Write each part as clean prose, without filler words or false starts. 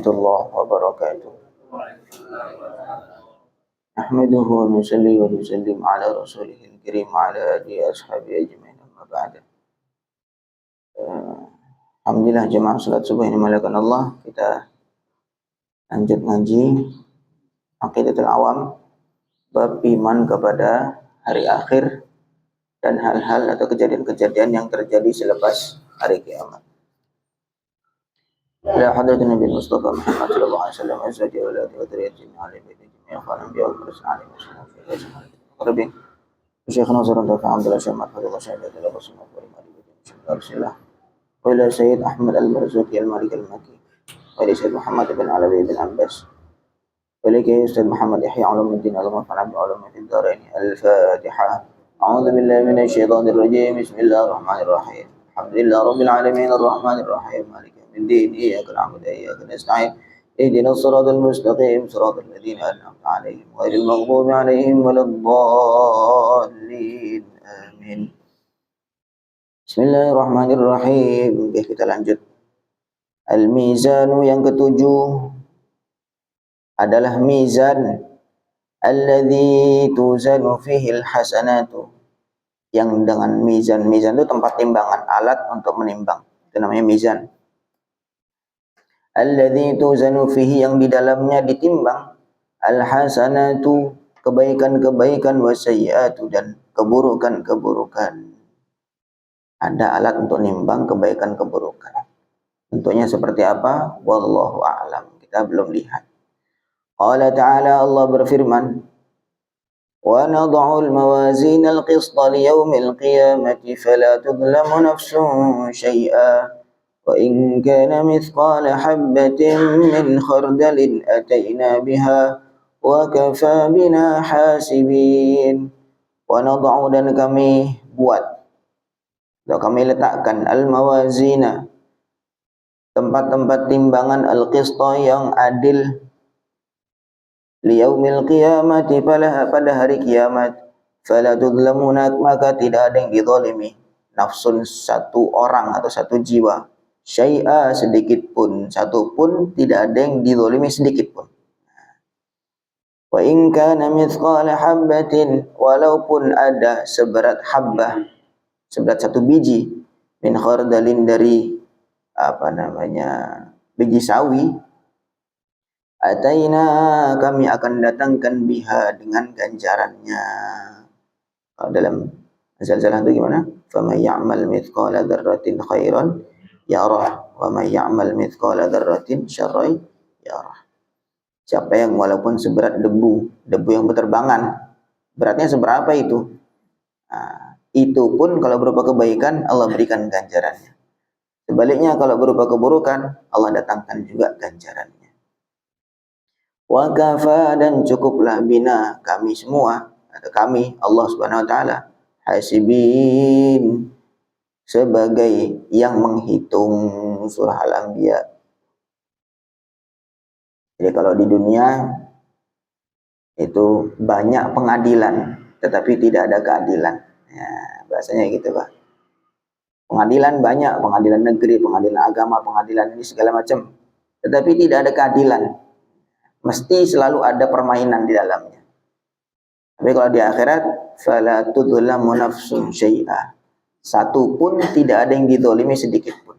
warahmatullahi wabarakatuh. Ahmaduhu wa nusalli wa nusallim ala rasulihil karim wa ala alihi ashabihi ajma'in amma ba'da. Alhamdulillah jemaah salat subuh yang dimuliakan Allah, kita lanjut ngaji Aqidatul Awam bab iman kepada hari akhir dan hal-hal atau kejadian-kejadian yang terjadi selepas hari kiamat. ila hadratin Nabi Mustafa Muhammad sallallahu alaihi wasallam azwaji wa auladi wa dzurriyyatihi alaihi wa sallam bi al-qur'an wa Syekh Nasr Abdullah Syamad Fadhilullah Syahid Rasulullah wa ila Sayyid Ahmad Al-Marzuqi Al-Malik Al-Maki wa ila Sayyid Muhammad bin Alawi bin Abbas wa ila Sayyid Muhammad Yahya Ulumuddin Al-Mu'fana bi Ulumuddin Darain Al-Fatiha. A'udzu billahi minasy syaithanir rajim. Bismillahirrahmanirrahim. Alhamdulillahi rabbil alamin arrahmanir rahim maliki yaumiddin iyyaka na'budu wa iyyaka nasta'in ihdinas siratal mustaqim siratal ladzina an'amta 'alaihim ghairil maghdubi 'alaihim waladdallin. Amin. Bismillahirrahmanirrahim. Oke, kita lanjut. Al-mizanu yang ketujuh adalah mizan alladzi tuzanu fihi al-hasanatu, yang dengan mizan itu tempat timbangan, alat untuk menimbang, itu namanya mizan. Alladzi tuzanu fihi, yang di dalamnya ditimbang, al-hasanatu, kebaikan-kebaikan, wasayyi'atu, dan keburukan-keburukan. Ada alat untuk nimbang kebaikan keburukan. Bentuknya seperti apa? Wallahu a'lam. Kita belum lihat. Qala ta'ala, Allah berfirman, wa nad'u al-mawazin al-qista li yawmil qiyamati fala tudlamu nafsun syai'a wa in kana mithqala habatin min khardalin atayna biha wa kafa bina hasibin. Wa nad'u, dan kami buat, atau kami letakkan, al-mawazina, tempat-tempat timbangan, al-qista, yang adil, liyaumil qiyamati, pada hari kiamat, fala tudlamuna, maka tidak ada yang dizalimi, nafsun, satu orang atau satu jiwa, syai'a, sedikit pun, satu pun tidak ada yang dizalimi sedikit pun. Wa in kana mithqala habbatin, walaupun ada seberat habbah, seberat satu biji, min khardalin, dari biji sawi, ataina, kami akan datangkan biha, dengan ganjarannya. Kalau dalam Zalzalah itu gimana? Faman ya'mal mithqala dzarratin khairan yarah wa man ya'mal mithqala dzarratin syarran yarah. Siapa yang walaupun seberat debu yang berterbangan, beratnya seberapa itu? Itu pun kalau berupa kebaikan, Allah berikan ganjarannya. Sebaliknya kalau berupa keburukan, Allah datangkan juga ganjarannya. Wa kafa, dan cukuplah, bina, kami semua, atau kami, Allah Subhanahu wa taala, hasibin, sebagai yang menghitung. Surah Al-Anbiya. Jadi kalau di dunia itu banyak pengadilan, tetapi tidak ada keadilan. Ya, bahasanya gitu, Pak. Pengadilan banyak, pengadilan negeri, pengadilan agama, pengadilan ini segala macam, tetapi tidak ada keadilan. Mesti selalu ada permainan di dalamnya. Tapi kalau di akhirat, fala tudlamu nafsun syai'a, satu pun tidak ada yang dizalimi sedikit pun.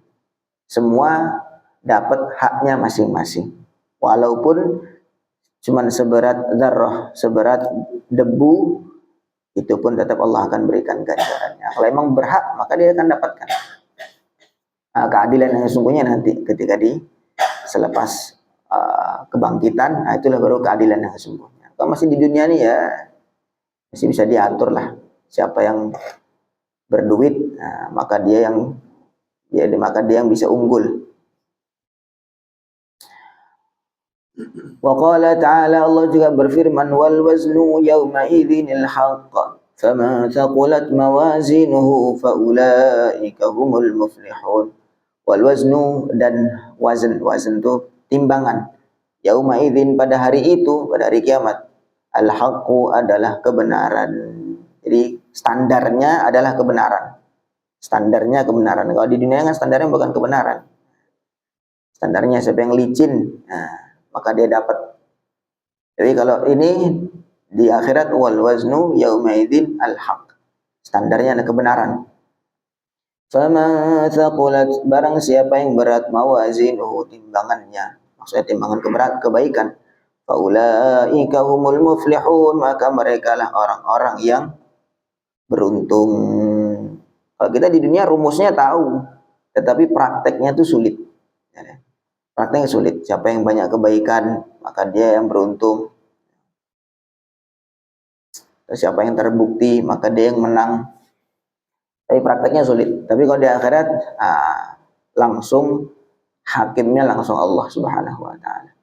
Semua dapat haknya masing-masing. Walaupun cuman seberat dzarrah, seberat debu, itu pun tetap Allah akan berikan ganjarannya. Kalau emang berhak, maka dia akan dapatkan keadilan yang sesungguhnya nanti ketika selepas kebangkitan. Itulah baru keadilan yang sesungguhnya. Kalau masih di dunia ini, ya masih bisa diatur lah. Siapa yang berduit, maka dia yang bisa unggul. Wa qala ta'ala, Allah juga berfirman, wal waznu yawma idzinil haqq faman thaqulat mawazinuhu faulaika humul muflihun. Wal waznu, dan wazn itu timbangan, yauma idzin, pada hari itu, pada hari kiamat, al haqqu, adalah kebenaran. Jadi standarnya adalah kebenaran. Standarnya kebenaran. Kalau di dunia kan standarnya bukan kebenaran. Standarnya siapa yang licin, nah, maka dia dapat. Jadi kalau ini di akhirat, wal waznu yaumaidin al haq. Standarnya adalah kebenaran. Faman thaqulat, barang siapa yang berat mawazinuhu, timbangannya, maksudnya timbangan kebaikan, faulaika humul muflihun, maka mereka lah orang-orang yang beruntung. Kalau kita di dunia rumusnya tahu, tetapi prakteknya itu sulit. Prakteknya sulit. Siapa yang banyak kebaikan, maka dia yang beruntung. Siapa yang terbukti, maka dia yang menang. Tapi prakteknya sulit. Tapi kalau di akhirat, langsung hakimnya langsung Allah Subhanahu wa taala.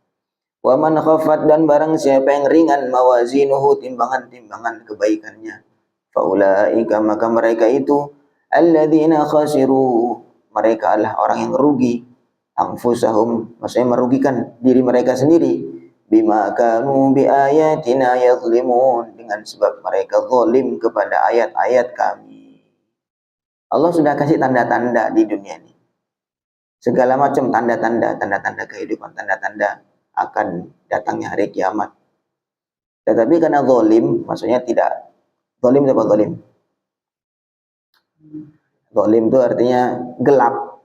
Wa man khafat, dan barang siapa yang ringan mawazinuhu, timbangan-timbangan kebaikannya, faulaika, maka mereka itu alladzina khasiru, mereka adalah orang yang rugi, anfusahum, maksudnya merugikan diri mereka sendiri, bima kanu biayatina yadhlimun, dengan sebab mereka zalim kepada ayat-ayat kami. Allah sudah kasih tanda-tanda di dunia ini, segala macam tanda-tanda, tanda-tanda kehidupan, tanda-tanda akan datangnya hari kiamat. Tetapi karena zalim, maksudnya tidak zalim, apa zalim? Zalim itu artinya gelap.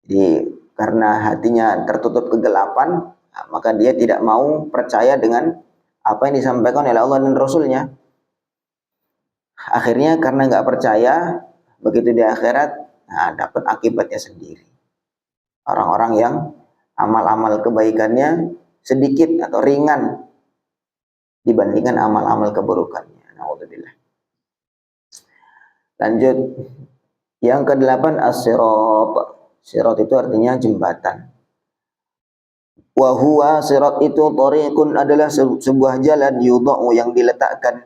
Jadi karena hatinya tertutup kegelapan, maka dia tidak mau percaya dengan apa yang disampaikan oleh Allah dan Rasulnya. Akhirnya karena nggak percaya, begitu di akhirat, dapat akibatnya sendiri. Orang-orang yang amal-amal kebaikannya sedikit atau ringan dibandingkan amal-amal keburukannya. Na'udzubillah. Lanjut, yang ke-8 as-sirat. Sirat itu artinya jembatan. Wa huwa, sirat itu, tariqun, adalah sebuah jalan, yudha'u, yang diletakkan,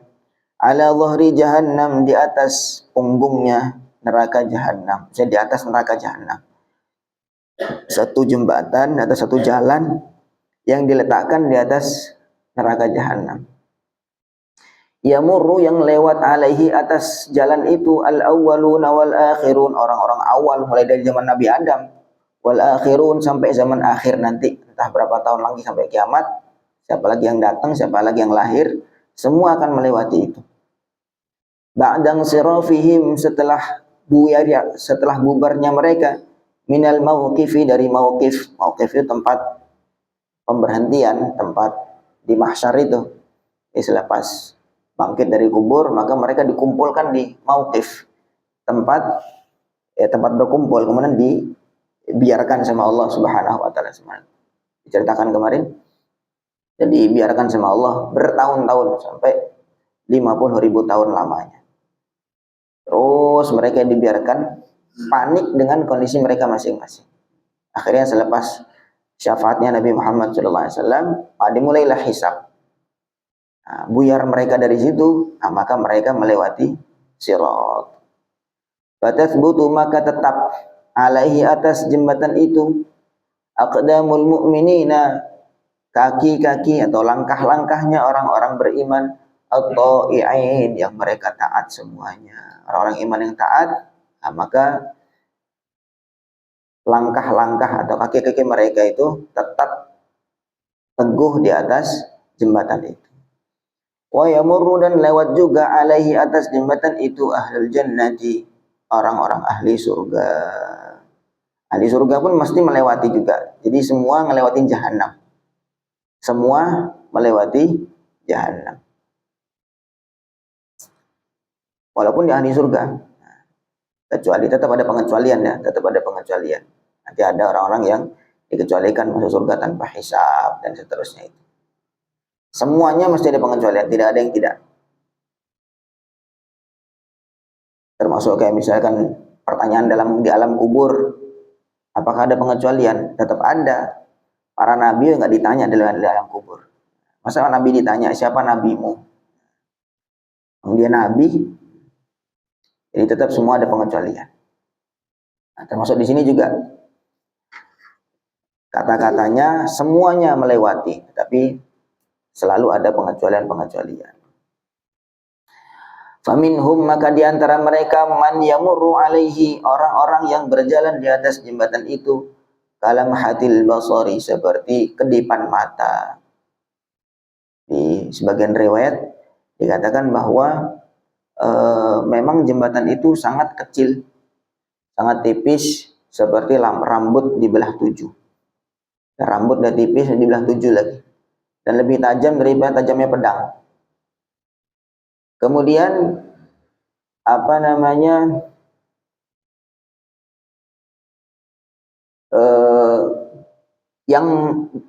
ala dhahri jahannam, di atas punggungnya neraka jahannam. Maksudnya di atas neraka jahannam. Satu jembatan atau satu jalan yang diletakkan di atas neraka jahannam. Yamurru, yang lewat, alaihi, atas jalan itu, al-awwaluna wal akhirun, orang-orang awal mulai dari zaman Nabi Adam, wal akhirun, sampai zaman akhir nanti, entah berapa tahun lagi sampai kiamat, siapa lagi yang datang, siapa lagi yang lahir, semua akan melewati itu. Ba'dang sirafihim, setelah bubarnya mereka, minal mauqifi, dari mauqif. Mauqif itu tempat pemberhentian, tempat di mahsyar itu. Selepas bangkit dari kubur, maka mereka dikumpulkan di mauqif, tempat berkumpul, kemudian dibiarkan sama Allah Subhanahu wa taala. Diceritakan kemarin, jadi dibiarkan sama Allah bertahun-tahun, sampai 50.000 tahun lamanya. Terus mereka dibiarkan panik dengan kondisi mereka masing-masing. Akhirnya selepas syafaatnya Nabi Muhammad SAW, dimulailah hisab. Buyar mereka dari situ, maka mereka melewati sirat. Fatathbutu, maka tetap, alaihi, atas jembatan itu, aqdamul mu'minina, kaki-kaki atau langkah-langkahnya orang-orang beriman, at-ta'i'in, yang mereka taat semuanya. Orang-orang iman yang taat, maka langkah-langkah atau kaki-kaki mereka itu tetap teguh di atas jembatan itu. Wa yamurru, dan lewat juga, alaihi, atas jembatan itu, ahlul jannati, orang-orang ahli surga. Ahli surga pun mesti melewati juga. Jadi semua ngelewatin jahannam. Semua melewati jahannam. Walaupun di ahli surga, kecuali tetap ada pengecualian ya, tetap ada pengecualian. Nanti ada orang-orang yang dikecualikan masuk surga tanpa hisab dan seterusnya itu. Semuanya mesti ada pengecualian, tidak ada yang tidak. Termasuk kayak misalkan pertanyaan di alam kubur, apakah ada pengecualian? Tetap ada. Para nabi nggak ditanya di alam kubur. Masa nabi ditanya siapa nabimu? Dia nabi, jadi tetap semua ada pengecualian. Nah, termasuk di sini juga kata-katanya semuanya melewati, tapi selalu ada pengecualian-pengecualian. Faminhum, maka di antara mereka, man yamurru alaihi, orang-orang yang berjalan di atas jembatan itu, kalamhatil basari, seperti kedipan mata. Di sebagian riwayat dikatakan bahwa memang jembatan itu sangat kecil, sangat tipis, seperti rambut dibelah 7. Rambut dan tipis dibelah 7 lagi, dan lebih tajam daripada tajamnya pedang. Kemudian apa namanya, yang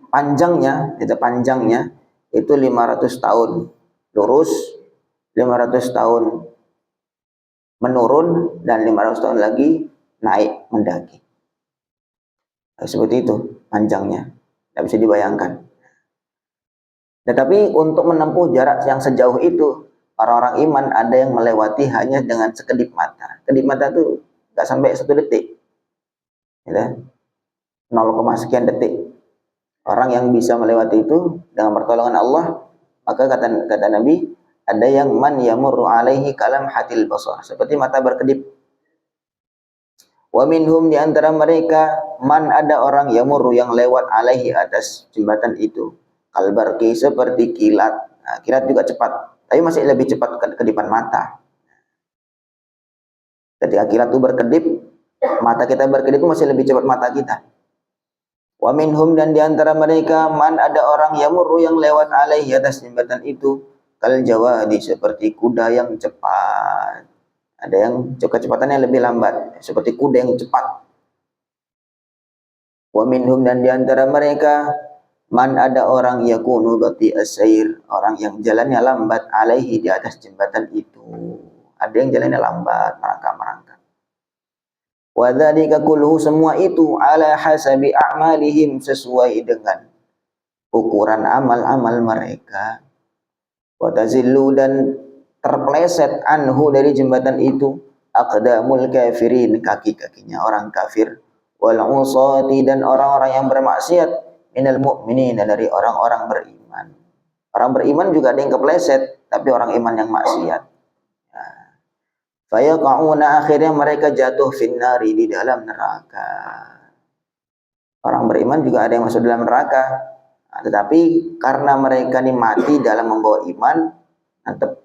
panjangnya itu 500 tahun lurus, 500 tahun menurun, dan 500 tahun lagi naik mendaki. Seperti itu panjangnya, tidak bisa dibayangkan. Tetapi untuk menempuh jarak yang sejauh itu, orang-orang iman ada yang melewati hanya dengan sekedip mata. Kedip mata itu nggak sampai 1 detik, ya, 0, sekian detik. Orang yang bisa melewati itu dengan pertolongan Allah, maka kata Nabi, ada yang man yamurru alaihi kalam hatil basar, seperti mata berkedip. Wa minhum, di antara mereka, man, ada orang yamurru yang lewat alaihi, atas jembatan itu, kalbarki, seperti kilat. Nah, kilat juga cepat, tapi masih lebih cepat kedipan mata. Ketika kilat itu berkedip, mata kita berkedip itu masih lebih cepat mata kita. Wa minhum, dan di antara mereka, man, ada orang yamurru yang lewat alaihi, atas jembatan itu, kal jawadi, seperti kuda yang cepat. Ada yang kecepatannya lebih lambat, seperti kuda yang cepat. Wa minhum, dan di antara mereka, man, ada orang yakunu bati as-sair, orang yang jalannya lambat, alaihi, di atas jembatan itu. Ada yang jalannya lambat, merangkak. Wa dzalika kulluhu, semua itu, ala hasabi a'malihim, sesuai dengan ukuran amal-amal mereka. Wa tazillu, dan terpeleset, anhu, dari jembatan itu, aqdamul kafirin, kaki-kakinya orang kafir, wal usati, dan orang-orang yang bermaksiat, minal mu'minin, dari orang-orang beriman. Orang beriman juga ada yang kepleset, tapi orang iman yang maksiat. Fayaqa'una, akhirnya mereka jatuh finnari, di dalam neraka. Orang beriman juga ada yang masuk dalam neraka, tetapi karena mereka ini mati dalam membawa iman,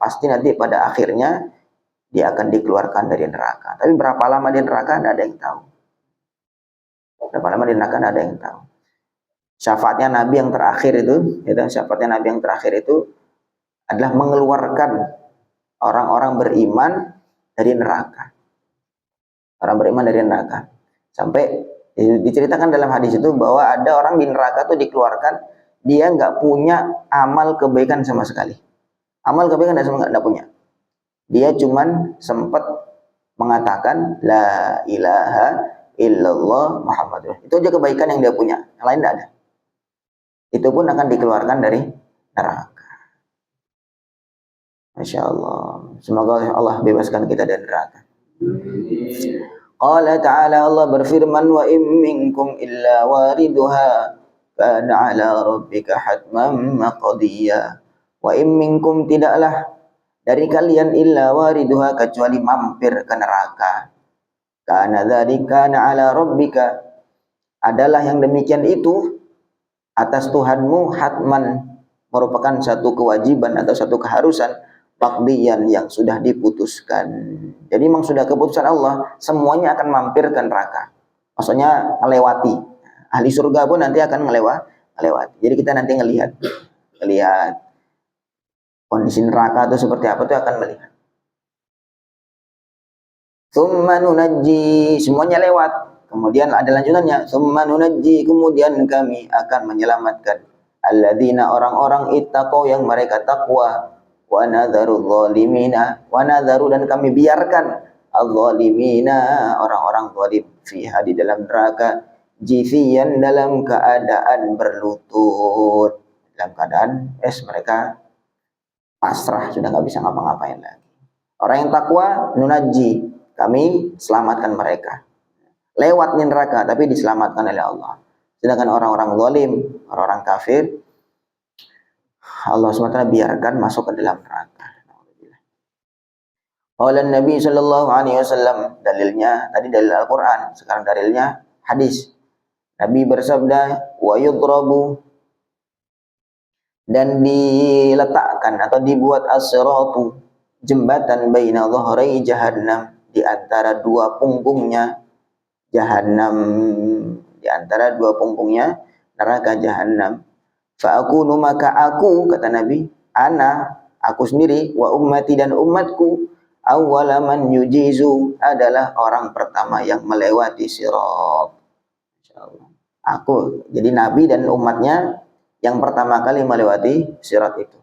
pasti nanti pada akhirnya dia akan dikeluarkan dari neraka. Tapi berapa lama di neraka tidak ada yang tahu. Berapa lama di neraka tidak ada yang tahu. Syafaatnya Nabi yang terakhir itu, syafaatnya Nabi yang terakhir itu adalah mengeluarkan orang-orang beriman dari neraka. Orang beriman dari neraka. Sampai diceritakan dalam hadis itu bahwa ada orang di neraka itu dikeluarkan, dia nggak punya amal kebaikan sama sekali. Amal kebaikan nggak punya. Dia cuman sempat mengatakan la ilaha illallah Muhammadur. Itu aja kebaikan yang dia punya, yang lain tidak ada. Itu pun akan dikeluarkan dari neraka. Masya Allah. Semoga Allah bebaskan kita dari neraka. Qala ta'ala, Allah berfirman, wa in minkum illa wariduha kana ala rabbika hatman maqdiya. Wa in minkum, tidaklah dari kalian, illa wariduha, kecuali mampir ke neraka. Kana dzalika ala rabbika, adalah yang demikian itu atas Tuhanmu, hatman, merupakan satu kewajiban atau satu keharusan, maqdiyan, yang sudah diputuskan. Jadi memang sudah keputusan Allah, semuanya akan mampir ke neraka. Maksudnya melewati. Ahli surga pun nanti akan melewati. Jadi kita nanti ngelihat kondisi neraka itu seperti apa, itu akan melihat. Tsumma nunajji, semuanya lewat. Kemudian ada lanjutannya, tsumma nunajji, kemudian kami akan menyelamatkan alladzina, orang-orang ittaqau, yang mereka takwa, wa nadzaru zalimina, wa nadzaru, dan kami biarkan az-zalimina, orang-orang zalim, fiha, di dalam neraka, jithiyan, dalam keadaan berlutut, dalam keadaan mereka pasrah, sudah nggak bisa ngapa-ngapain lagi. Orang yang takwa, nunaji, kami selamatkan mereka. Lewat neraka, tapi diselamatkan oleh Allah. Sedangkan orang-orang zalim, orang-orang kafir, Allah SWT biarkan masuk ke dalam neraka. Oleh Nabi Shallallahu Alaihi Wasallam, dalilnya tadi dalil Al-Quran, sekarang dalilnya hadis. Nabi bersabda, wa yudrabu, dan diletakkan atau dibuat as-siratu, jembatan baina dhahrai jahannam, di antara dua punggungnya jahannam, di antara dua punggungnya neraka jahannam. Fa akunu, maka aku, kata Nabi, aku sendiri, wa ummati, dan umatku, awwala man yujizu, adalah orang pertama yang melewati sirat. Insyaallah. Aku, jadi Nabi dan umatnya yang pertama kali melewati sirat itu.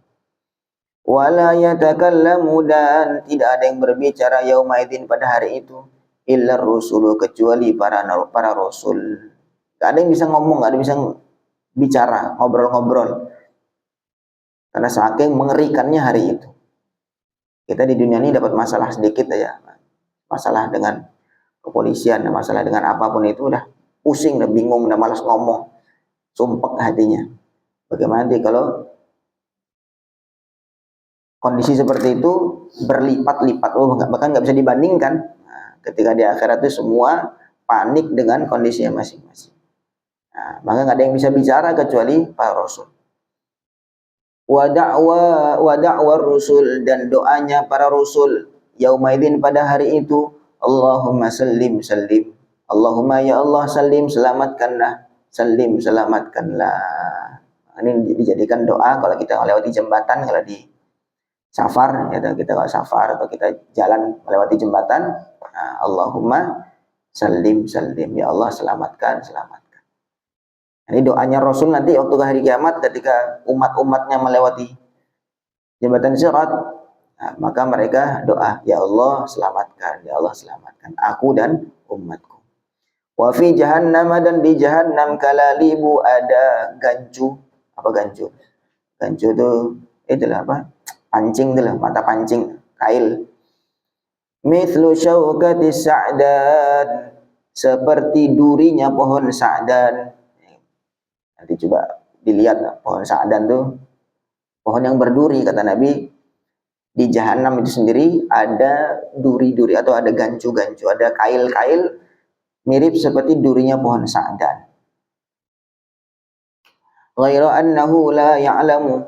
Wala yatakallamu, dan tidak ada yang berbicara yaumaidin, pada hari itu, illa rusulu, kecuali para rasul. Gak ada yang bisa ngomong, gak ada yang bisa bicara, ngobrol-ngobrol, karena saking mengerikannya hari itu. Kita di dunia ini dapat masalah sedikit aja, masalah dengan kepolisian, masalah dengan apapun itu udah pusing, udah bingung, udah malas ngomong, sumpek hatinya. Bagaimana nanti kalau kondisi seperti itu berlipat-lipat, bahkan nggak bisa dibandingkan. Nah, ketika di akhirat itu semua panik dengan kondisinya masing-masing. Nah, maka nggak ada yang bisa bicara kecuali para rasul. Wa da'wa rusul, dan doanya para rasul yaumaidin, pada hari itu, Allahumma sallim sallim, Allahumma ya Allah sallim, selamatkanlah, sallim, selamatkanlah. Ini dijadikan doa kalau kita melewati jembatan, kalau di safar, ya, kita kalau safar atau kita jalan melewati jembatan, nah, Allahumma sallim sallim, ya Allah selamatkan, selamatkan. Ini doanya Rasul nanti waktu hari kiamat, ketika umat-umatnya melewati jembatan sirat, nah, maka mereka doa, ya Allah selamatkan, ya Allah selamatkan aku dan umatku. Wa fi jahannam, dan di jahannam, kalalibu, ada gancu. Apa gancu? Gancu itu itulah apa? Pancing, itulah mata pancing, kail. Mithlu syaukati sa'dan, seperti durinya pohon sa'dan. Nanti coba dilihat pohon sa'dan tuh pohon yang berduri, kata Nabi. Di jahanam itu sendiri ada duri-duri atau ada gancu-gancu, ada kail-kail mirip seperti durinya pohon sa'dan. Ghairu annahu la ya'lamu,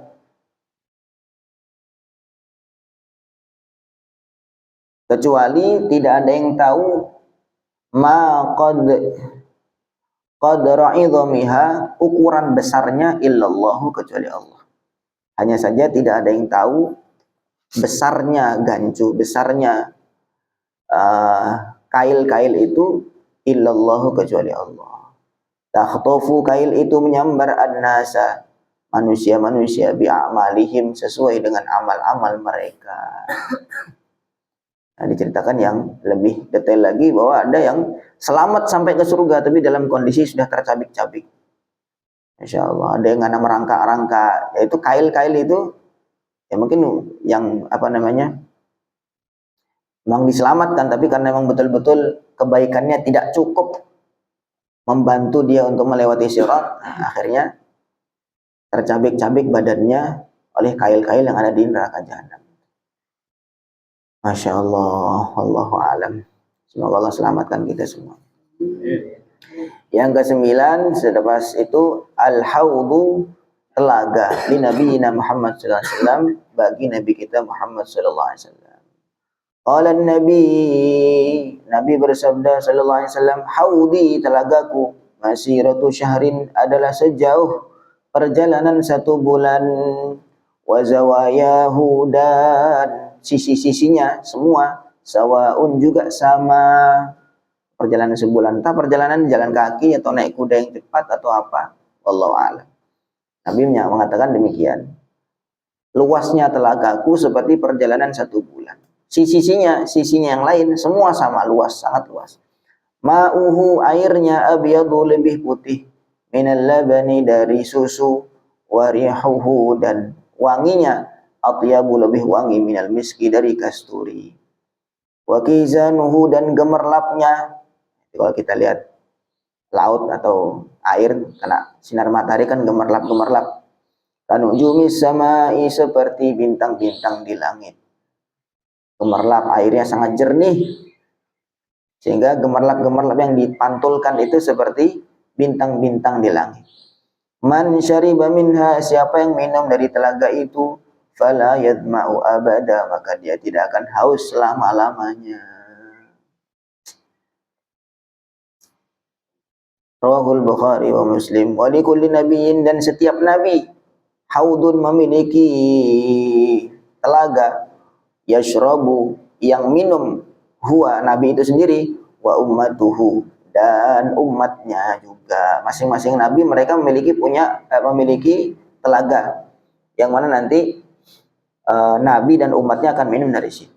kecuali tidak ada yang tahu, ma qadra idhamiha, ukuran besarnya, illallahu, kecuali Allah. Hanya saja tidak ada yang tahu besarnya gancu, besarnya kail-kail itu, illallahu, kecuali Allah. Takhtofu, kail itu menyambar an-nasa, manusia-manusia, bi'amalihim, sesuai dengan amal-amal mereka. Nah, diceritakan yang lebih detail lagi bahwa ada yang selamat sampai ke surga tapi dalam kondisi sudah tercabik-cabik. Insya Allah. Ada yang ada merangkak-rangkak, yaitu kail-kail itu ya mungkin yang apa namanya, memang diselamatkan, tapi karena memang betul-betul kebaikannya tidak cukup membantu dia untuk melewati sirat, nah, akhirnya tercabik-cabik badannya oleh kail-kail yang ada di neraka jahanam. Masya Allah, Allahu a'lam. Semoga Allah selamatkan kita semua. Yang ke-9, selepas itu, al-haudu, telaga, li nabiyina Muhammad sallallahu alaihi wasallam, bagi nabi kita Muhammad sallallahu alaihi wasallam. Qala Nabi bersabda sallallahu alaihi wasallam, haudi, telagaku, masiratu syahrin, adalah sejauh perjalanan 1 bulan, wa zawayahu, dan sisi-sisinya semua, sawaun, juga sama. Perjalanan sebulan, entah perjalanan jalan kaki atau naik kuda yang cepat atau apa, wallahu a'lam. Nabi mengatakan demikian. Luasnya telagaku seperti perjalanan 1 bulan. Sisinya yang lain semua sama luas, sangat luas. Ma'uhu, airnya, abyadu, lebih putih, minal labani, dari susu, warihuhu, dan wanginya, atyabu, lebih wangi, minal miski, dari kasturi. Wa kizanuhu, dan gemerlapnya. Kalau kita lihat laut atau air kena sinar matahari kan gemerlap-gemerlap. Kanujumis samai, seperti bintang-bintang di langit. Gemerlap, airnya sangat jernih, sehingga gemerlap-gemerlap yang dipantulkan itu seperti bintang-bintang di langit. Man syariba minha, siapa yang minum dari telaga itu, fala yadma'u abada, maka dia tidak akan haus selama-lamanya. Rawahul Bukhari wa Muslim. Wa likulli nabiyyin, dan setiap nabi, haudun memiliki telaga, yashrabu, yang minum, huwa, nabi itu sendiri, wa ummatuhu, dan umatnya juga. Masing-masing nabi mereka memiliki telaga yang mana nanti nabi dan umatnya akan minum dari situ.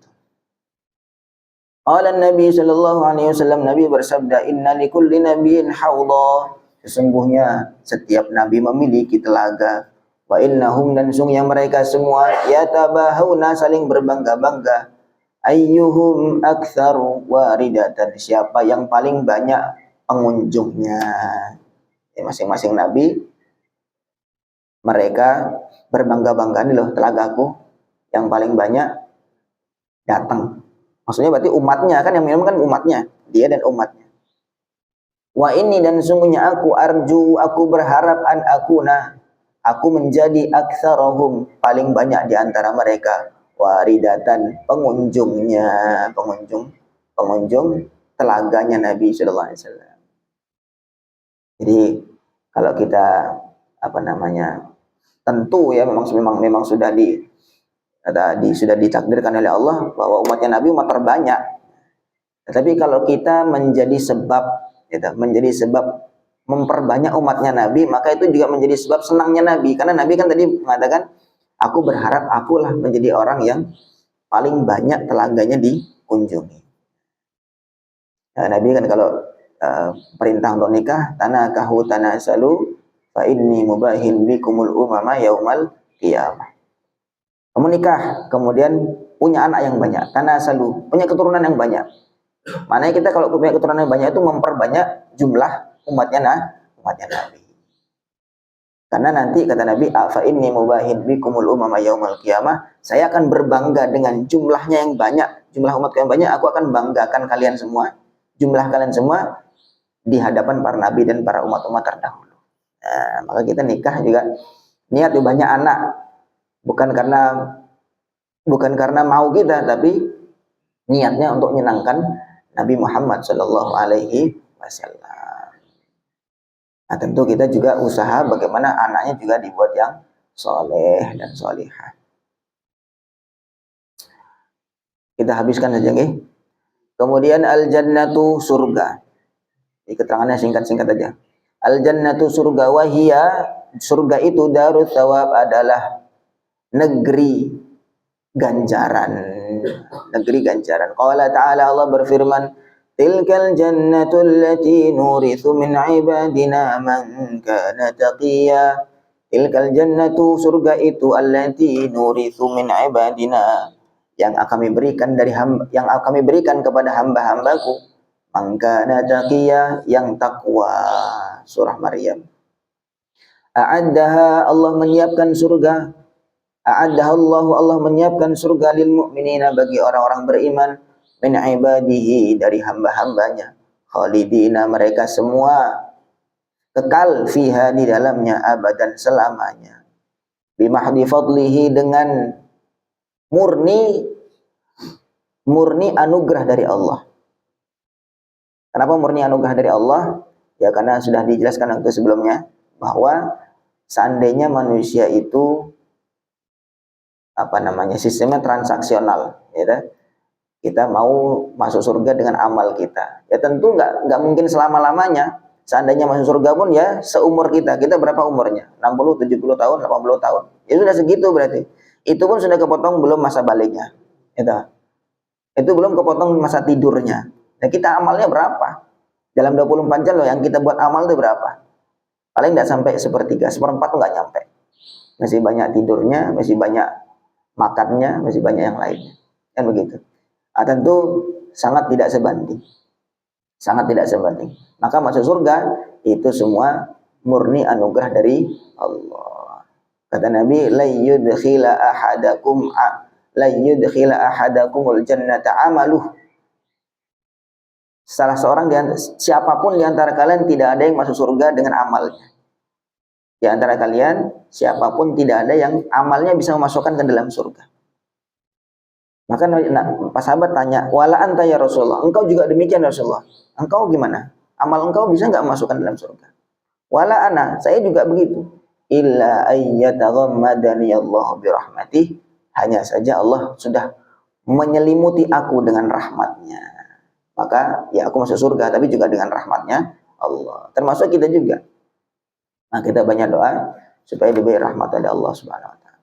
Qala Nabi sallallahu alaihi wasallam, Nabi bersabda, inna likulli nabiyyin haudha, sesungguhnya setiap nabi memiliki telaga. Wa innahum, dan sungguhnya mereka semua, yatabahuna, saling berbangga-bangga, ayyuhum aktsaru waridatan, siapa yang paling banyak pengunjungnya. Masing-masing nabi mereka berbangga-bangga, nih loh telagaku yang paling banyak datang. Maksudnya berarti umatnya kan, yang minum kan umatnya, dia dan umatnya. Wa ini, dan sungguhnya aku arju, aku berharap, an akuna, aku menjadi aktsarahum, paling banyak di antara mereka, waridatan, pengunjungnya, pengunjung telaganya Nabi sallallahu alaihi wasallam. Jadi kalau kita tentu ya memang sudah sudah ditakdirkan oleh Allah bahwa umatnya Nabi umat terbanyak. Tetapi kalau kita menjadi sebab memperbanyak umatnya Nabi, maka itu juga menjadi sebab senangnya Nabi. Karena Nabi kan tadi mengatakan, aku berharap akulah menjadi orang yang paling banyak telaganya dikunjungi. Nah, Nabi kan kalau perintah untuk nikah, tanakahu tanasalu fa inni mubahin bikumul umama yaumal qiyamah. Kamu nikah, kemudian punya anak yang banyak, tanasalu, punya keturunan yang banyak. Maknanya kita kalau punya keturunan yang banyak itu memperbanyak jumlah umatnya Nabi. Karena nanti kata Nabi, fa inni mubahin bikumul umama yaumal qiyamah, saya akan berbangga dengan jumlahnya yang banyak, jumlah umat yang banyak, aku akan banggakan kalian semua, jumlah kalian semua di hadapan para nabi dan para umat-umat terdahulu. Nah, maka kita nikah juga niat banyak anak, bukan karena mau kita, tapi niatnya untuk menyenangkan Nabi Muhammad Shallallahu Alaihi Wasallam. Nah, tentu kita juga usaha bagaimana anaknya juga dibuat yang soleh dan solihah. Kita habiskan saja, nih. Kemudian al-jannatu, surga. Ini keterangannya singkat-singkat aja. Al-jannatu, surga, wahia, surga itu, darut thawab, adalah negeri ganjaran. Negeri ganjaran. Qala ta'ala, Allah berfirman, tilkal jannatul lati nurithu min ibadina man kana taqiyya. Tilkal jannatu, surga itu, allati nurithu min ibadina, yang kami berikan kepada hamba-hambaku, man kana taqiyya, yang takwa. Surah Maryam. A'addaha, Allah menyiapkan surga. Allah menyiapkan surga lil mu'minina, bagi orang-orang beriman, min ibadihi, dari hamba-hambanya, khalidina, mereka semua kekal, fiha, di dalamnya, abadan, selamanya, bimahdi fadlihi, dengan murni anugerah dari Allah. Kenapa murni anugerah dari Allah? Ya karena sudah dijelaskan waktu sebelumnya bahwa seandainya manusia itu sistemnya transaksional, ya, kita mau masuk surga dengan amal kita, ya tentu nggak mungkin selama-lamanya. Seandainya masuk surga pun ya seumur kita berapa umurnya, 60, 70 tahun, 80 tahun, ya sudah segitu, berarti itu pun sudah kepotong belum masa baliknya, itu belum kepotong masa tidurnya. Nah, kita amalnya berapa dalam 24 jam loh yang kita buat amal itu berapa? Paling nggak sampai sepertiga, seperempat tuh nggak nyampe. Masih banyak tidurnya, masih banyak makannya, masih banyak yang lainnya, kan begitu. Tentu sangat tidak sebanding, maka masuk surga itu semua murni anugerah dari Allah. Kata Nabi, la yudkhila ahadakumul jannata amaluh, salah seorang siapapun di antara kalian tidak ada yang masuk surga dengan amalnya. Di antara kalian siapapun tidak ada yang amalnya bisa memasukkan ke dalam surga. Maka pas sahabat tanya, wala anta ya Rasulullah, engkau juga demikian Rasulullah. Engkau gimana? Amal engkau bisa nggak masukkan dalam surga? Wala ana, saya juga begitu. Illa ayyataghammadani Allah birahmatih. Hanya saja Allah sudah menyelimuti aku dengan rahmatnya. Maka ya aku masuk surga, tapi juga dengan rahmatnya Allah. Termasuk kita juga. Nah, kita banyak doa supaya diberi rahmat dari Allah Subhanahu wa taala.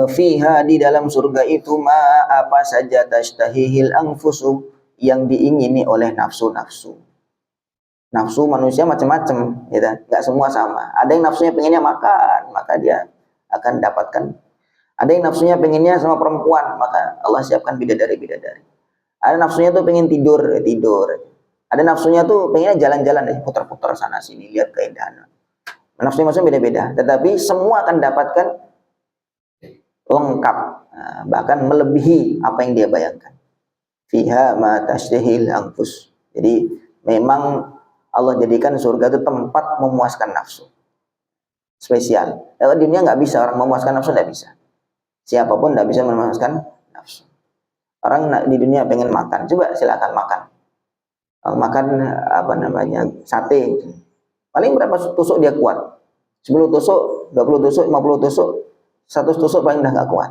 Fiha, di dalam surga itu ma apa saja tashtahihil anfusu, yang diingini oleh nafsu-nafsu. Nafsu manusia macam-macam, gitu. Nggak semua sama. Ada yang nafsunya pengennya makan, maka dia akan dapatkan. Ada yang nafsunya pengennya sama perempuan, maka Allah siapkan bidadari-bidadari. Ada nafsunya tuh pengen tidur, tidur. Ada nafsunya tuh pengennya jalan-jalan, putar-putar sana sini, lihat keindahan. Nafsunya maksudnya beda-beda, tetapi semua akan dapatkan lengkap, bahkan melebihi apa yang dia bayangkan. Fiha ma tashtahil anfus. Jadi memang Allah jadikan surga itu tempat memuaskan nafsu. Spesial. Kalau di dunia nggak bisa orang memuaskan nafsu, nggak bisa. Siapapun nggak bisa memuaskan nafsu. Orang di dunia pengen makan, coba silakan makan. Makan apa namanya, sate. Paling berapa tusuk dia kuat? 10 tusuk, 20 tusuk, 50 tusuk, 100 tusuk paling udah nggak kuat.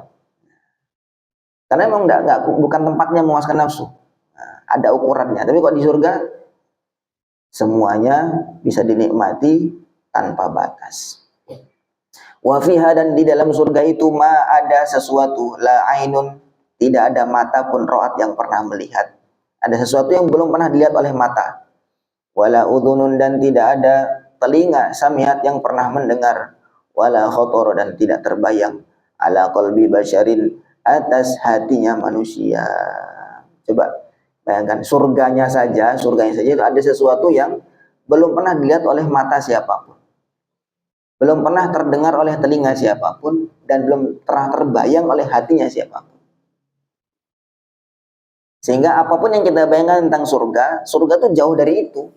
Karena memang bukan tempatnya memuaskan nafsu. Ada ukurannya. Tapi kok di surga semuanya bisa dinikmati tanpa batas. Wa fiha, dan di dalam surga itu ma ada sesuatu, la ainun, tidak ada mata pun ro'at yang pernah melihat. Ada sesuatu yang belum pernah dilihat oleh mata. Wala udhunun, dan tidak ada telinga samiat yang pernah mendengar. Wala khotor, dan tidak terbayang ala qalbi basyarin, atas hatinya manusia. Coba bayangkan, surganya saja itu ada sesuatu yang belum pernah dilihat oleh mata siapapun, belum pernah terdengar oleh telinga siapapun, dan belum pernah terbayang oleh hatinya siapapun. Sehingga apapun yang kita bayangkan tentang surga, surga itu jauh dari itu.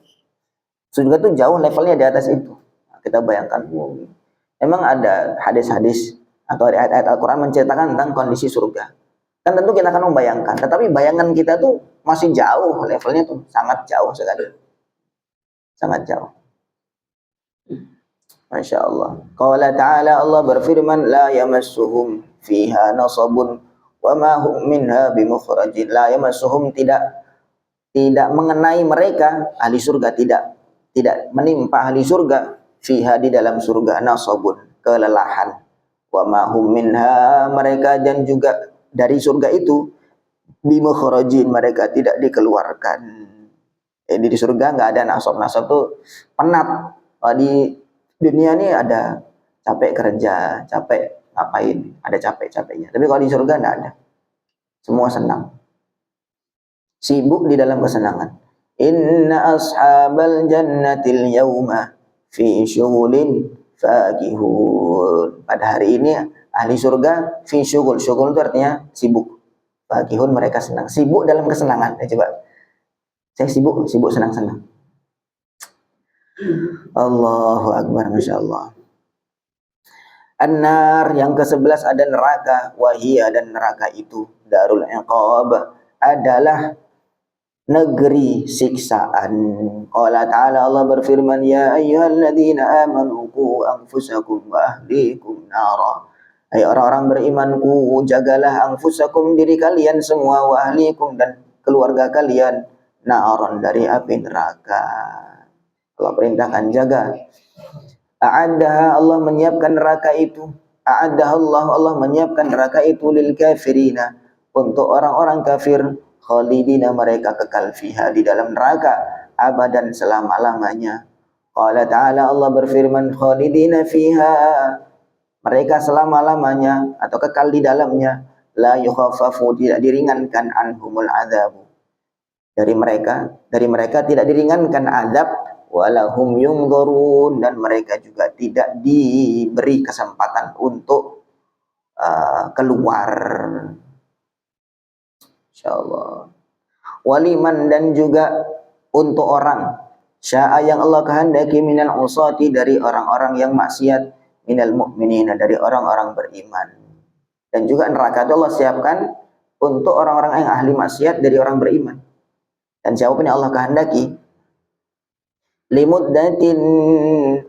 Surga itu jauh levelnya di atas itu. Nah, kita bayangkan, memang ada hadis-hadis atau ayat-ayat Al-Quran menceritakan tentang kondisi surga. Kan tentu kita akan membayangkan, tetapi bayangan kita tuh masih jauh, levelnya tuh sangat jauh sekali. Sangat jauh. Masya Allah. Qala ta'ala, Allah berfirman, la yamassuhum fiha nasabun wa ma hum minha bimukhrajin. La yamassuhum, tidak mengenai mereka, ahli surga, tidak menimpa ahli surga, fiha, di dalam surga, nasabun, kelelahan, wa ma hum minha, mereka dan juga dari surga itu, bimukhrajin, mereka tidak dikeluarkan. Jadi di surga nggak ada nasab. Nasab tuh penat. Di dunia ini ada capek kerja, capek ngapain, ada capek-capeknya. Tapi kalau di surga nggak ada. Semua senang. Sibuk di dalam kesenangan. Inna ashabal jannatil yawma fi syughulin fakihun. Pada hari ini ahli surga fi syughul. Syughul itu artinya sibuk. Fakihun, mereka senang. Sibuk dalam kesenangan. Coba. Saya sibuk senang-senang. Allahu Akbar, Masya Allah. An-nar, yang ke-11 ada neraka. Wahiyya, dan neraka itu, darul iqab, adalah negeri siksaan. Qala ta'ala, Allah berfirman, ya ayyuhalladzina amanu qu anfusakum wa ahlikum nara. Hai orang-orang beriman, ku jagalah anfusakum, diri kalian semua, wa ahlikum, dan keluarga kalian, naron, dari api neraka. Allah perintahkan jaga. A'addaha, Allah menyiapkan neraka itu. A'addaha Allah menyiapkan neraka itu lil kafirina, untuk orang-orang kafir, khalidina, mereka kekal fiha, di dalam neraka, abadan, selama-lamanya. Qala ta'ala, Allah berfirman, khalidina fiha, mereka selama-lamanya atau kekal di dalamnya. La yukhaffafu, tidak diringankan, anhumul adzabu, dari mereka tidak diringankan azab, walahum yunzarun, dan mereka juga tidak diberi kesempatan untuk keluar. Insyaallah. Waliman, dan juga untuk orang syaa yang Allah kehendaki minal usati, dari orang-orang yang maksiat, minal mu'minina, dari orang-orang beriman. Dan juga neraka itu Allah siapkan untuk orang-orang yang ahli maksiat dari orang beriman. Dan siapapun yang Allah kehendaki, limuddatin,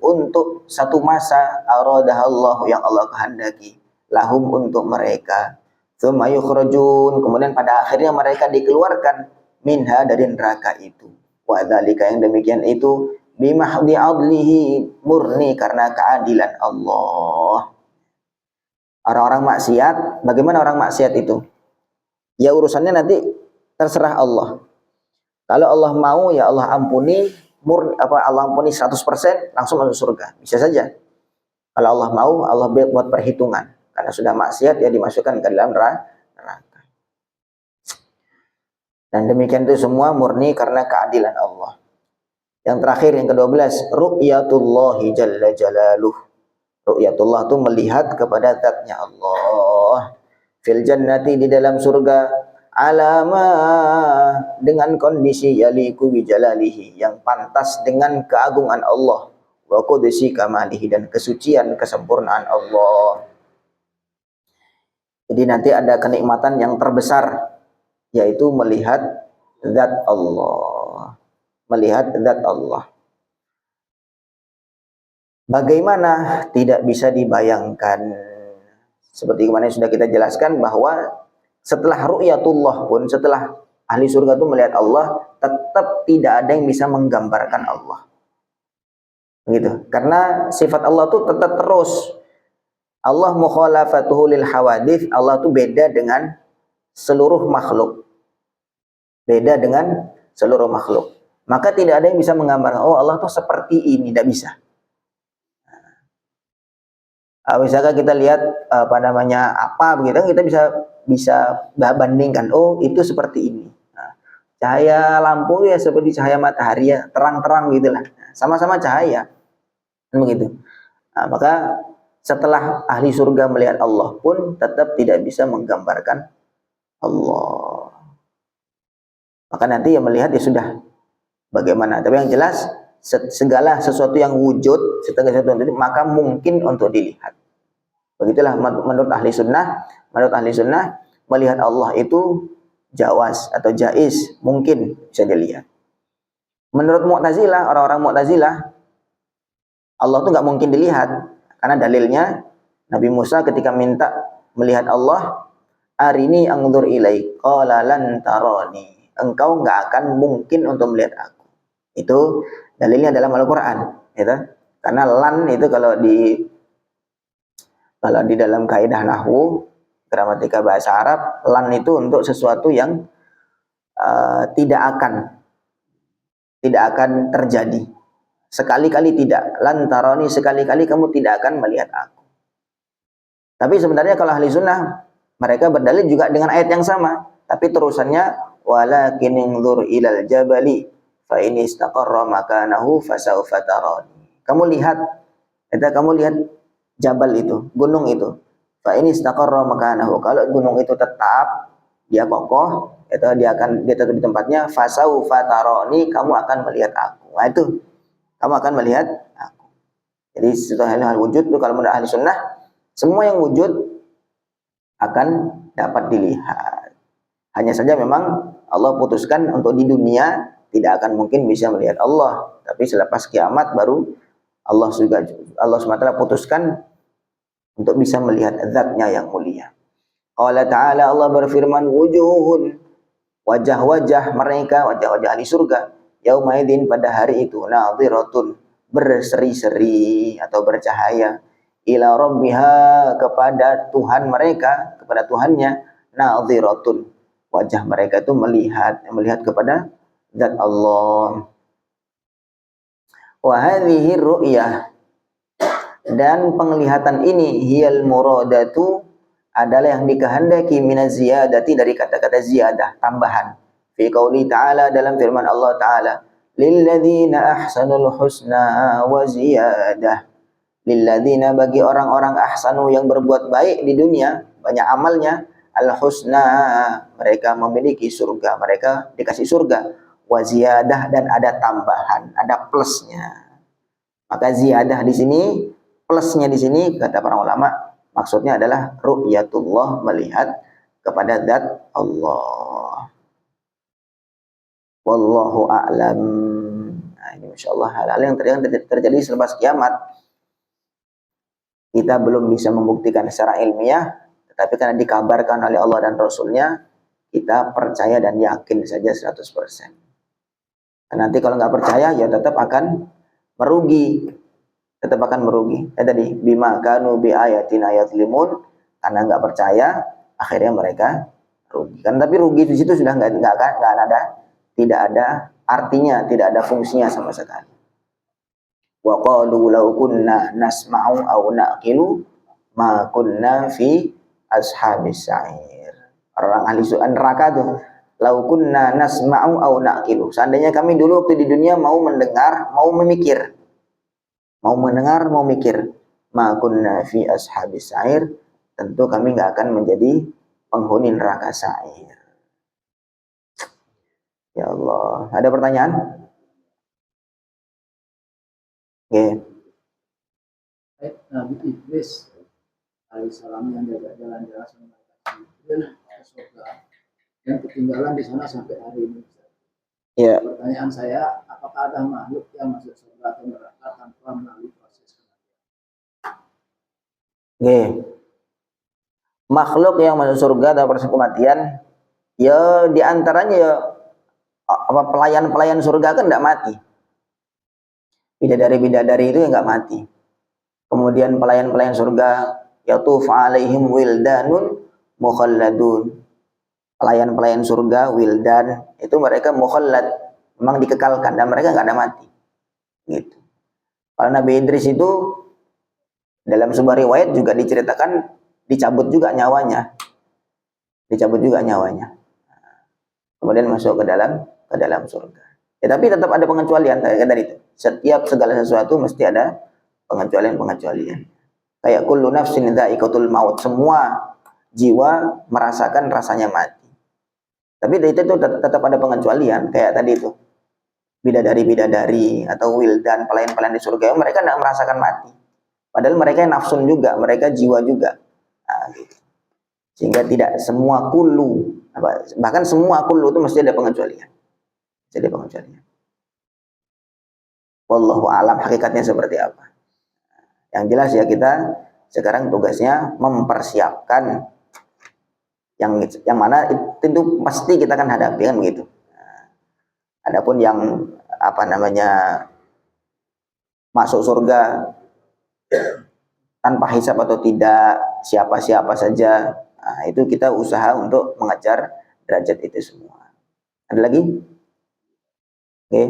untuk satu masa, aradahallahu, yang Allah kehendaki, lahum, untuk mereka, tsumma yukhrajun, kemudian pada akhirnya mereka dikeluarkan, minha, dari neraka itu. Wa dzalika, yang demikian itu, bimahdi adlihi, murni karena keadilan Allah. Orang-orang maksiat, bagaimana orang maksiat itu? Ya urusannya nanti terserah Allah. Kalau Allah mau, ya Allah ampuni, Allah ampuni 100%, langsung masuk surga. Bisa saja. Kalau Allah mau, Allah buat perhitungan. Karena sudah maksiat, ya dimasukkan ke dalam neraka. Dan demikian itu semua murni karena keadilan Allah. Yang terakhir, yang ke-12, ru'yatullahi jalla jalaluh. Ru'yatullah itu melihat kepada zatnya Allah. Fil jannati, di dalam surga, alama, dengan kondisi yaliku bijalalihi, yang pantas dengan keagungan Allah, wa qudsi kamalihi, dan kesucian kesempurnaan Allah. Jadi nanti ada kenikmatan yang terbesar, yaitu melihat zat Allah. Melihat zat Allah. Bagaimana, tidak bisa dibayangkan. Seperti kemarin sudah kita jelaskan bahwa setelah ru'yatullah pun, setelah ahli surga itu melihat Allah, tetap tidak ada yang bisa menggambarkan Allah. Begitu. Karena sifat Allah itu tetap terus. Allah mukhalafatuhu lil hawadith, Allah itu beda dengan seluruh makhluk. Beda dengan seluruh makhluk. Maka tidak ada yang bisa menggambarkan, oh Allah itu seperti ini, tidak bisa. Misalkan kita lihat apa begitu, kita bisa bandingkan, oh itu seperti ini. Cahaya lampu ya seperti cahaya matahari, ya terang-terang gitulah, sama-sama cahaya, begitu. Maka setelah ahli surga melihat Allah pun tetap tidak bisa menggambarkan Allah. Maka nanti yang melihat ya sudah bagaimana. Tapi yang jelas segala sesuatu yang wujud, segala sesuatu yang wujud, maka mungkin untuk dilihat. Begitulah menurut ahli sunnah. Menurut ahli sunnah, melihat Allah itu jawaz atau jaiz, mungkin bisa dilihat. Menurut Mu'tazilah, orang-orang Mu'tazilah, Allah itu nggak mungkin dilihat, karena dalilnya Nabi Musa ketika minta melihat Allah, arini anzur ilaik, qala lan tarani, engkau nggak akan mungkin untuk melihat aku. Itu dalilnya dalam Al-Quran, gitu. Karena lan itu kalau di dalam kaidah nahwu, gramatika bahasa Arab, lan itu untuk sesuatu yang tidak akan terjadi. Sekali-kali tidak. Lan tarani, sekali-kali kamu tidak akan melihat aku. Tapi sebenarnya kalau ahli sunnah, mereka berdalil juga dengan ayat yang sama. Tapi terusannya, walakin inzur ilal jabali, fa in istaqarra makanahu fasawfa tarani. Kamu lihat jabal itu, gunung itu. Fa in istaqarra makanahu, kalau gunung itu tetap, dia kokoh, dia tetap di tempatnya, fasawfa tarani, kamu akan melihat aku. Nah itu, kamu akan melihat aku. Jadi setelah hal wujud itu, kalau menurut ahli sunnah, semua yang wujud akan dapat dilihat. Hanya saja memang Allah putuskan untuk di dunia tidak akan mungkin bisa melihat Allah. Tapi selepas kiamat baru Allah SWT putuskan untuk bisa melihat zatnya yang mulia. Allah Ta'ala, Allah berfirman, wujuhun, wajah-wajah mereka, wajah-wajah ahli surga, yaumaidin, pada hari itu, nadhiratun, berseri-seri atau bercahaya, ila rabbiha, kepada Tuhan mereka, kepada Tuhannya, nadhiratun, wajah mereka itu melihat kepada zat Allah. Wa hadhihi ru'yah, dan penglihatan ini, hiyal muradatu, adalah yang dikehendaki, minaz ziyadati, dari kata-kata ziyadah, tambahan. Fi qauli ta'ala, dalam firman Allah Ta'ala, lilladzina ahsanul husna wa ziyadah. Lilladzina, bagi orang-orang ahsanu yang berbuat baik di dunia, banyak amalnya, al-husna, mereka memiliki surga, mereka dikasih surga, wa ziyadah, dan ada tambahan, ada plusnya. Maka ziyadah di sini, plusnya di sini kata para ulama, maksudnya adalah ru'yatullah, melihat kepada zat Allah. Wallahu a'lam. Nah, ini masyaallah hal-hal yang terjadi selepas kiamat. Kita belum bisa membuktikan secara ilmiah, tetapi karena dikabarkan oleh Allah dan Rasulnya, kita percaya dan yakin saja 100%. Dan nanti kalau nggak percaya, ya tetap akan merugi. Tetap akan merugi. Tadi, bima kanu bi ayatina yazlimun, karena nggak percaya, akhirnya mereka rugi. Kan tapi rugi di situ sudah nggak ada, tidak ada artinya, tidak ada fungsinya sama sekali. Wa qalu law kunna nasma'u aw naqilu ma kunna fi ashabis sa'ir. Orang ahli neraka tuh, law kunna nasma'u aw naqilu. Seandainya kami dulu waktu di dunia mau mendengar, mau memikir. Mau mendengar, mau mikir, ma kunna fi ashabis sa'ir, tentu kami nggak akan menjadi penghuni neraka sa'ir. Ya Allah, ada pertanyaan? Oke. Nabi Idris alaihissalam yang jalan-jalan sama Jibril ke surga yang ketinggalan di sana sampai hari ini. Ya. Pertanyaan saya, apakah ada makhluk yang masuk surga atau neraka tanpa melalui proses kematian? Oke. Makhluk yang masuk surga atau proses kematian, ya diantaranya ya apa, pelayan-pelayan surga kan tidak mati. Bidadari-bidadari itu yang nggak mati. Kemudian pelayan-pelayan surga, yatuf alaihim wildanun mukhalladun. Pelayan-pelayan surga, wildan, itu mereka mukhallad, memang dikekalkan, dan mereka nggak ada mati. Gitu. Kalau Nabi Idris itu dalam sebuah riwayat juga diceritakan dicabut juga nyawanya. Dicabut juga nyawanya. Kemudian masuk ke dalam surga. Ya, tapi tetap ada pengecualian kayak tadi itu. Setiap segala sesuatu mesti ada pengecualian. Kayak kullu nafsin dha'iqatul maut, semua jiwa merasakan rasanya mati. Tapi itu tetap ada pengecualian, kayak tadi itu. Bidadari-bidadari atau wildan, pelayan-pelayan di surga, mereka tidak merasakan mati. Padahal mereka nafsun juga, mereka jiwa juga. Nah, gitu. Sehingga tidak semua kullu, bahkan semua kullu itu mesti ada pengecualian. Jadi pengecualian. Wallahu a'lam hakikatnya seperti apa. Yang jelas ya, kita sekarang tugasnya mempersiapkan yang mana itu pasti kita akan hadapi, kan begitu. Adapun yang apa namanya masuk surga tanpa hisab atau tidak, siapa-siapa saja, nah, itu kita usaha untuk mengejar derajat itu semua. Ada lagi? Oke.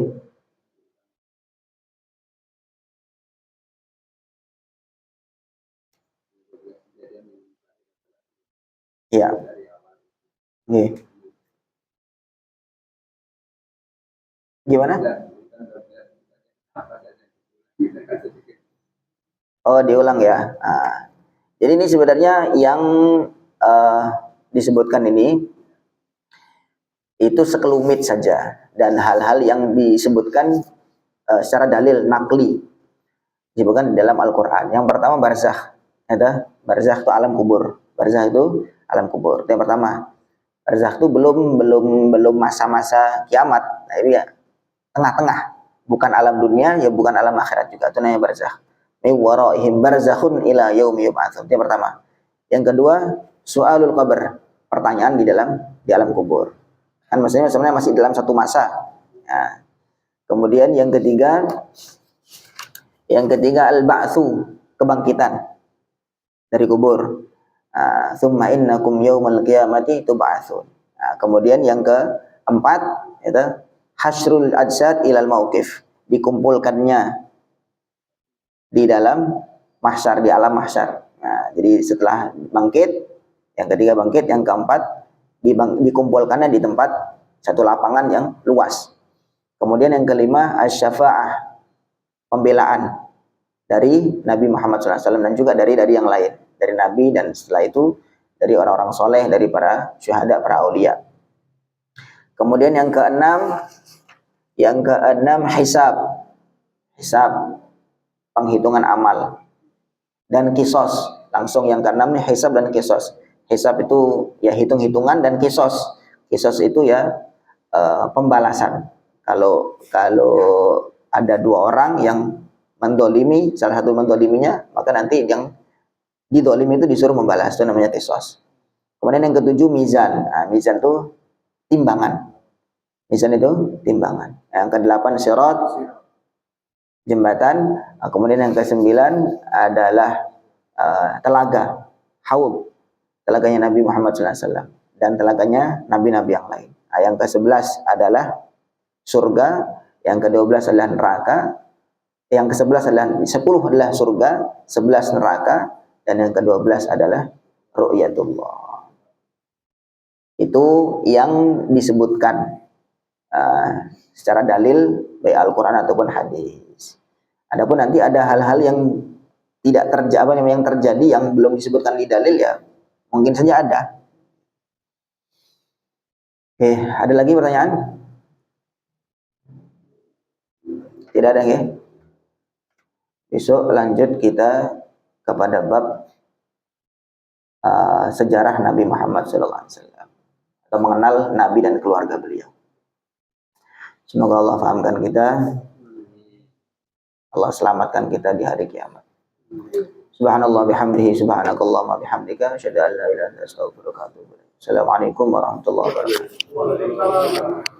Ya. Oke. Gimana? Oh, diulang ya. Nah, jadi ini sebenarnya yang disebutkan ini itu sekelumit saja, dan hal-hal yang disebutkan secara dalil nakli disebutkan dalam Al-Quran. Yang pertama barzakh, barzakh itu alam kubur. Barzakh itu alam kubur. Itu yang pertama. Barzakh itu belum masa-masa kiamat. Nah, ini ya tengah-tengah, bukan alam dunia, ya bukan alam akhirat juga. Itu namanya barzakh. Min waraihim barzakhun ila yaumi yub'atsun. Itu yang pertama. Yang kedua, su'alul qabr, pertanyaan di alam kubur. Kan maksudnya sebenarnya masih dalam satu masa. Nah, kemudian yang ketiga al-ba'tsu, kebangkitan dari kubur. Tsumma innakum yaumal qiyamati tub'atsun. Nah, kemudian yang keempat itu hasrul ajsad ilal mauqif, dikumpulkannya di dalam mahsyar, di alam mahsyar. Nah, jadi setelah bangkit, yang ketiga bangkit, yang keempat dikumpulkannya di tempat satu lapangan yang luas. Kemudian yang kelima asy-syafa'ah, pembelaan dari Nabi Muhammad SAW dan juga dari yang lain, dari Nabi, dan setelah itu dari orang-orang soleh, dari para syuhada, para aulia. Kemudian yang keenam hisab, penghitungan amal, dan kisos. Langsung yang keenam nih hisab dan kisos. Hisab itu ya hitung-hitungan, dan kisos itu ya pembalasan. Kalau ada dua orang yang mendolimi, salah satu mendoliminya, maka nanti yang didolimi itu disuruh membalas, itu namanya kisos. Kemudian yang ketujuh mizan. Nah, mizan itu timbangan. Mizan itu timbangan. Yang kedelapan sirat, jembatan. Kemudian yang kesembilan adalah telaga, haud, telaganya Nabi Muhammad SAW dan telaganya nabi-nabi yang lain. Yang ke-11 adalah surga, yang ke-12 adalah neraka, yang ke-11 adalah 10 adalah surga, 11 neraka, dan yang ke-12 adalah ru'yatullah. Itu yang disebutkan secara dalil baik Al-Quran ataupun hadis. Adapun nanti ada hal-hal yang tidak yang terjadi yang belum disebutkan di dalil, ya mungkin saja ada. Oke, ada lagi pertanyaan? Tidak ada, ya? Besok lanjut kita kepada bab sejarah Nabi Muhammad SAW, atau mengenal Nabi dan keluarga beliau. Semoga Allah fahamkan kita, Allah selamatkan kita di hari kiamat. Subhanallah bihamdihi, subhanakallahumma bihamdika, asyhadu an la ilaha illa anta, astaghfiruka wa atubu ilaik. Assalamualaikum warahmatullahi wabarakatuh.